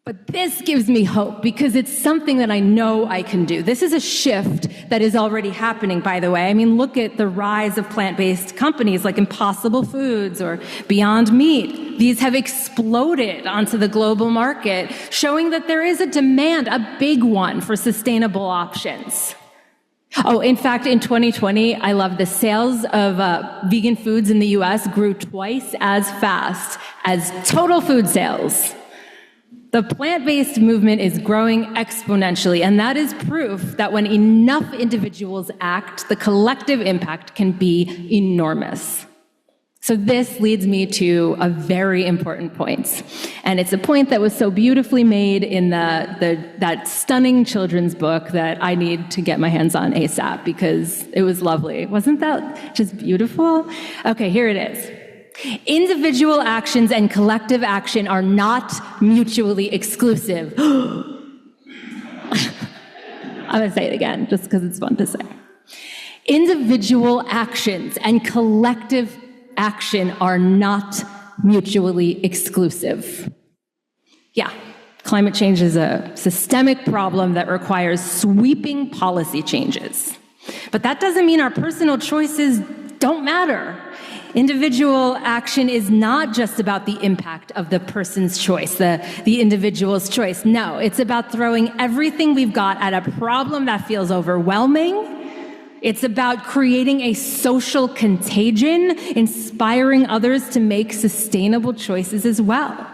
But this gives me hope because it's something that I know I can do. This is a shift that is already happening, by the way. I mean, look at the rise of plant-based companies like Impossible Foods or Beyond Meat. These have exploded onto the global market, showing that there is a demand, a big one, for sustainable options. Oh, in fact, in 2020, I love the sales of vegan foods in the US grew twice as fast as total food sales. The plant-based movement is growing exponentially, and that is proof that when enough individuals act, the collective impact can be enormous. So this leads me to a very important point, and it's a point that was so beautifully made in that stunning children's book that I need to get my hands on ASAP because it was lovely. Wasn't that just beautiful? Okay, here it is. Individual actions and collective action are not mutually exclusive. I'm going to say it again, just because it's fun to say. Individual actions and collective action are not mutually exclusive. Yeah, climate change is a systemic problem that requires sweeping policy changes. But that doesn't mean our personal choices don't matter. Individual action is not just about the impact of the person's choice, the individual's choice. No, it's about throwing everything we've got at a problem that feels overwhelming. It's about creating a social contagion, inspiring others to make sustainable choices as well.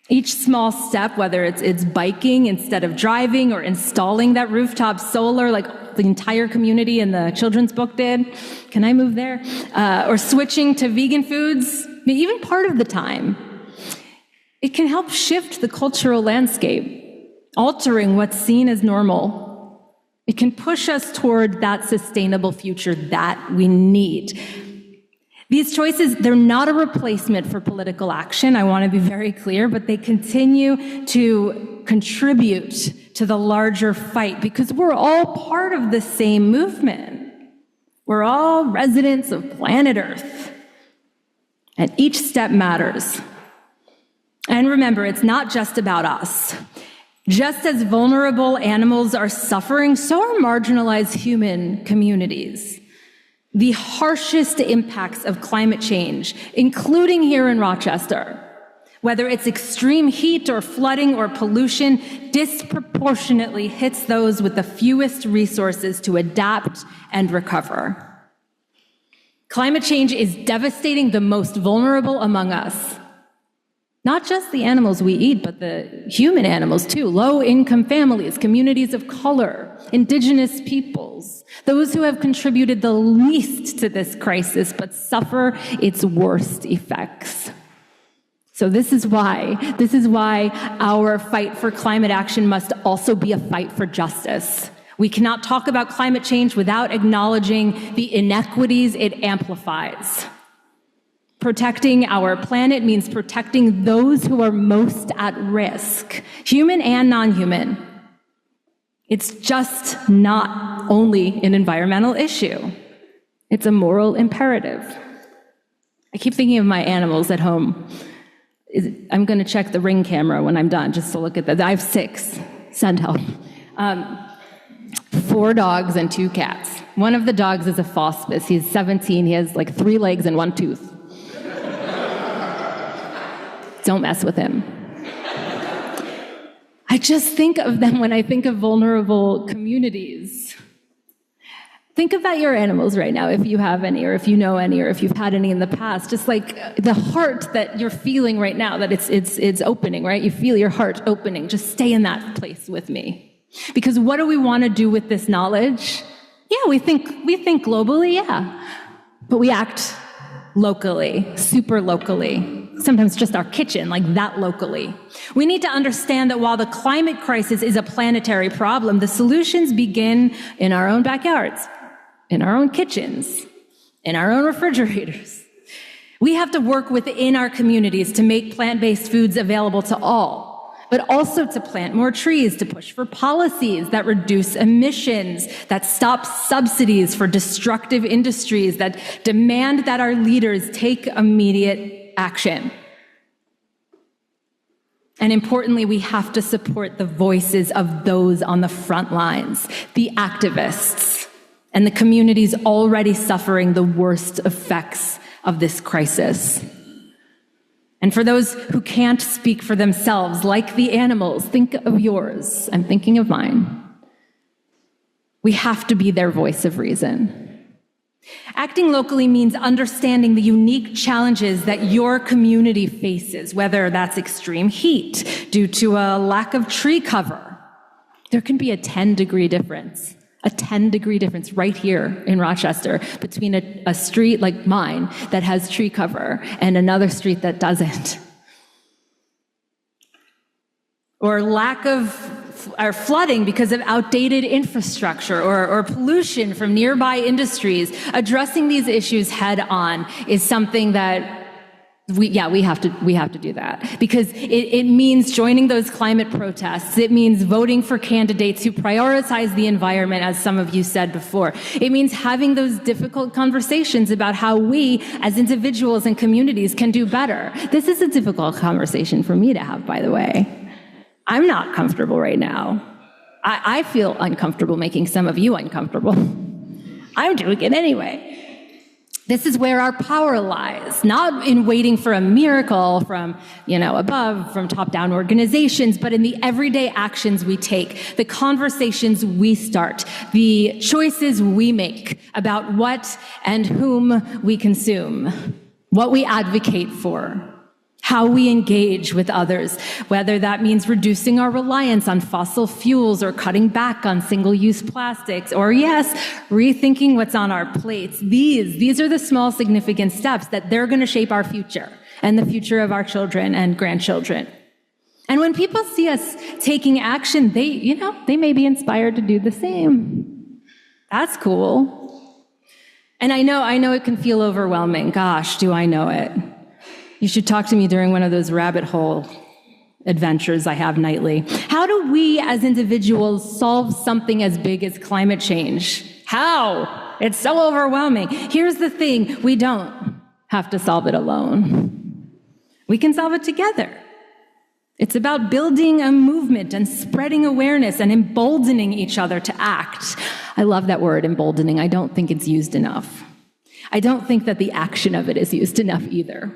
Each small step, whether it's biking instead of driving or installing that rooftop solar like the entire community in the children's book did, can I move there? Or switching to vegan foods, even part of the time, it can help shift the cultural landscape, altering what's seen as normal. It can push us toward that sustainable future that we need. These choices, they're not a replacement for political action, I want to be very clear, but they continue to contribute to the larger fight because we're all part of the same movement. We're all residents of planet Earth, and each step matters. And remember, it's not just about us. Just as vulnerable animals are suffering, so are marginalized human communities. The harshest impacts of climate change, including here in Rochester, whether it's extreme heat or flooding or pollution, disproportionately hits those with the fewest resources to adapt and recover. Climate change is devastating the most vulnerable among us. Not just the animals we eat, but the human animals too. Low-income families, communities of color, indigenous peoples, those who have contributed the least to this crisis but suffer its worst effects. So this is why our fight for climate action must also be a fight for justice. We cannot talk about climate change without acknowledging the inequities it amplifies. Protecting our planet means protecting those who are most at risk, human and non-human. It's just not only an environmental issue. It's a moral imperative. I keep thinking of my animals at home. I'm going to check the Ring camera when I'm done, just to look at that. I have 6. Send help. 4 dogs and 2 cats. One of the dogs is a Fospis. He's 17. He has like 3 legs and 1 tooth. Don't mess with him. I just think of them when I think of vulnerable communities. Think about your animals right now, if you have any, or if you know any, or if you've had any in the past. Just like the heart that you're feeling right now, that it's opening, right? You feel your heart opening. Just stay in that place with me. Because what do we want to do with this knowledge? Yeah, we think globally, yeah. But we act locally, super locally. sometimes just our kitchen, like that locally. We need to understand that while the climate crisis is a planetary problem, the solutions begin in our own backyards, in our own kitchens, in our own refrigerators. We have to work within our communities to make plant-based foods available to all, but also to plant more trees, to push for policies that reduce emissions, that stop subsidies for destructive industries, that demand that our leaders take immediate action. And importantly, we have to support the voices of those on the front lines, the activists, and the communities already suffering the worst effects of this crisis. And for those who can't speak for themselves, like the animals, think of yours. I'm thinking of mine. We have to be their voice of reason. Acting locally means understanding the unique challenges that your community faces, whether that's extreme heat due to a lack of tree cover. There can be a 10-degree difference. A 10-degree difference right here in Rochester between a street like mine that has tree cover and another street that doesn't. Or lack of or flooding because of outdated infrastructure or pollution from nearby industries. Addressing these issues head on is something that we have to do that, because it means joining those climate protests. It means voting for candidates who prioritize the environment, as some of you said before. It means having those difficult conversations about how we, as individuals and communities, can do better. This is a difficult conversation for me to have, by the way. I'm not comfortable right now. I feel uncomfortable making some of you uncomfortable. I'm doing it anyway. This is where our power lies, not in waiting for a miracle from, above, from top-down organizations, but in the everyday actions we take, the conversations we start, the choices we make about what and whom we consume, what we advocate for, how we engage with others, whether that means reducing our reliance on fossil fuels or cutting back on single-use plastics, or yes, rethinking what's on our plates. These are the small, significant steps that they're going to shape our future and the future of our children and grandchildren. And when people see us taking action, they may be inspired to do the same. That's cool. And I know it can feel overwhelming. Gosh, do I know it. You should talk to me during one of those rabbit hole adventures I have nightly. How do we as individuals solve something as big as climate change? How? It's so overwhelming. Here's the thing, we don't have to solve it alone. We can solve it together. It's about building a movement and spreading awareness and emboldening each other to act. I love that word, emboldening. I don't think it's used enough. I don't think that the action of it is used enough either.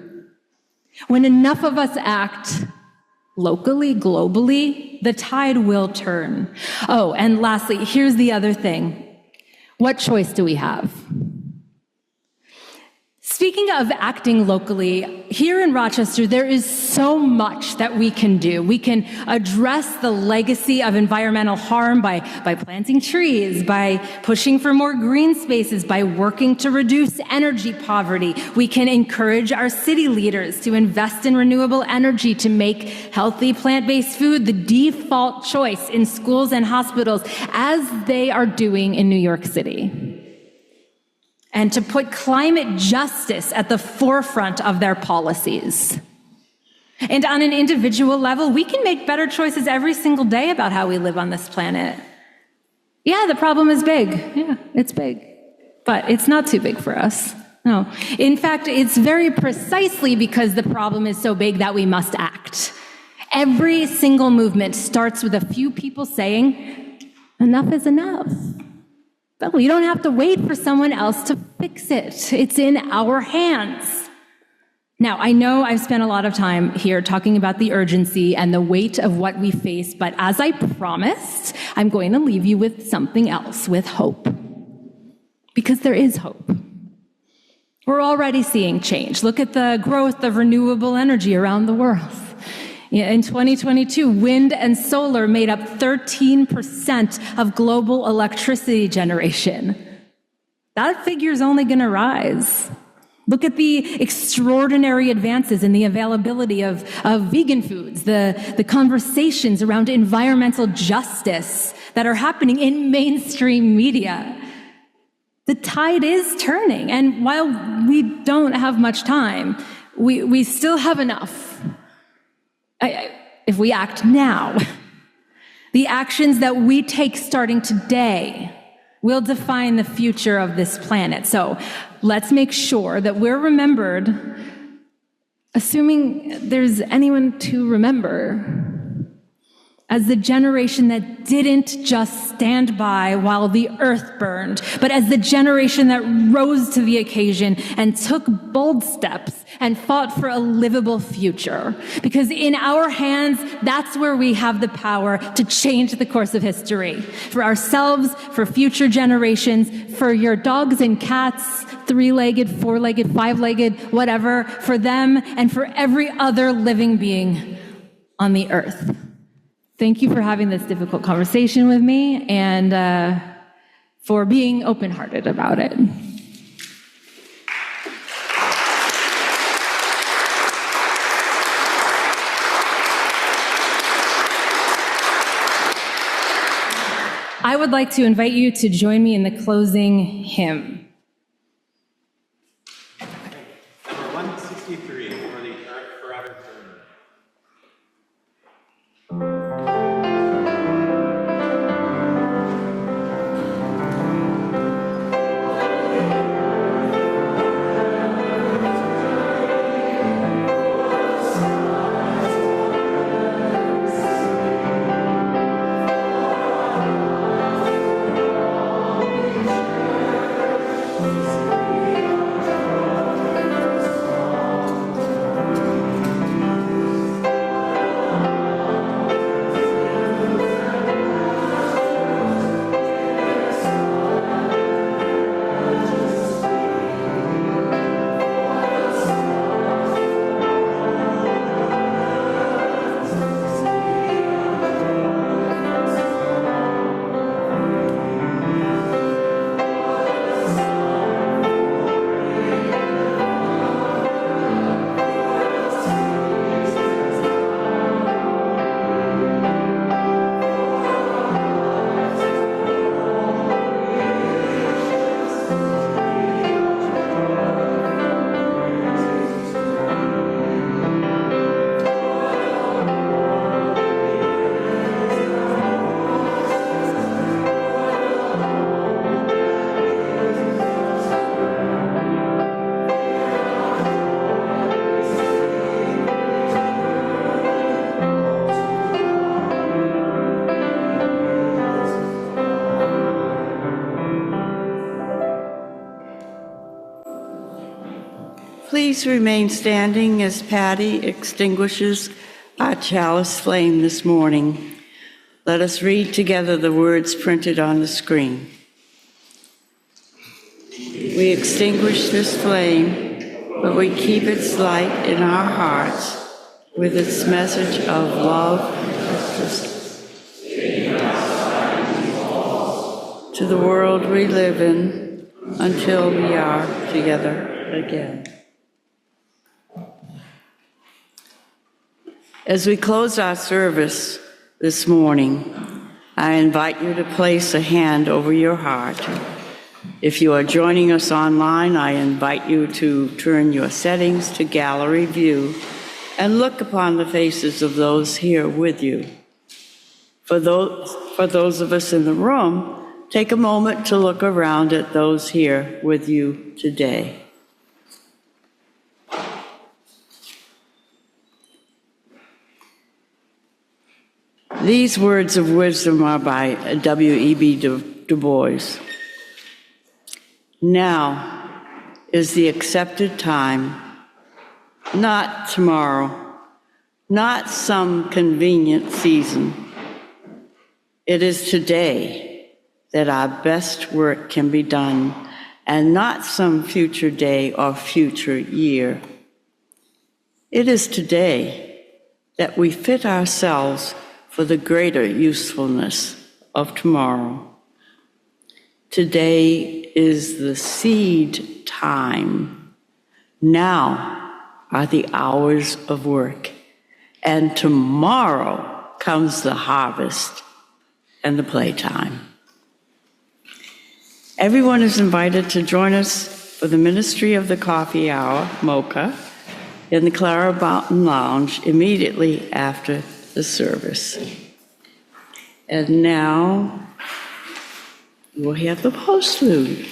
When enough of us act locally, globally, the tide will turn. Oh, and lastly, here's the other thing. What choice do we have? Speaking of acting locally, here in Rochester, there is so much that we can do. We can address the legacy of environmental harm by planting trees, by pushing for more green spaces, by working to reduce energy poverty. We can encourage our city leaders to invest in renewable energy to make healthy plant-based food the default choice in schools and hospitals, as they are doing in New York City. And to put climate justice at the forefront of their policies. And on an individual level, we can make better choices every single day about how we live on this planet. Yeah, the problem is big. Yeah, it's big. But it's not too big for us. No. In fact, it's very precisely because the problem is so big that we must act. Every single movement starts with a few people saying, enough is enough. But we don't have to wait for someone else to fix it. It's in our hands. Now, I know I've spent a lot of time here talking about the urgency and the weight of what we face, but as I promised, I'm going to leave you with something else, with hope. Because there is hope. We're already seeing change. Look at the growth of renewable energy around the world. In 2022, wind and solar made up 13% of global electricity generation. That figure's only going to rise. Look at the extraordinary advances in the availability of vegan foods, the conversations around environmental justice that are happening in mainstream media. The tide is turning, and while we don't have much time, we still have enough. If we act now, the actions that we take starting today will define the future of this planet. So let's make sure that we're remembered, assuming there's anyone to remember, as the generation that didn't just stand by while the earth burned, but as the generation that rose to the occasion and took bold steps and fought for a livable future. Because in our hands, that's where we have the power to change the course of history. For ourselves, for future generations, for your dogs and cats, three-legged, four-legged, five-legged, whatever, for them and for every other living being on the earth. Thank you for having this difficult conversation with me and for being open-hearted about it. I would like to invite you to join me in the closing hymn. Number 163, For the Earth Forever Turn. Please remain standing as Patty extinguishes our chalice flame this morning. Let us read together the words printed on the screen. We extinguish this flame, but we keep its light in our hearts with its message of love to the world we live in until we are together again. As we close our service this morning, I invite you to place a hand over your heart. If you are joining us online, I invite you to turn your settings to gallery view and look upon the faces of those here with you. For those of us in the room, take a moment to look around at those here with you today. These words of wisdom are by W.E.B. Du Bois. Now is the accepted time, not tomorrow, not some convenient season. It is today that our best work can be done, and not some future day or future year. It is today that we fit ourselves for the greater usefulness of tomorrow. Today is the seed time Now are the hours of work, and tomorrow comes the harvest and the playtime. Everyone is invited to join us for the Ministry of the Coffee Hour, MOCA, in the Clara Mountain Lounge immediately after the service. And now we'll have the postlude.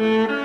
Bye.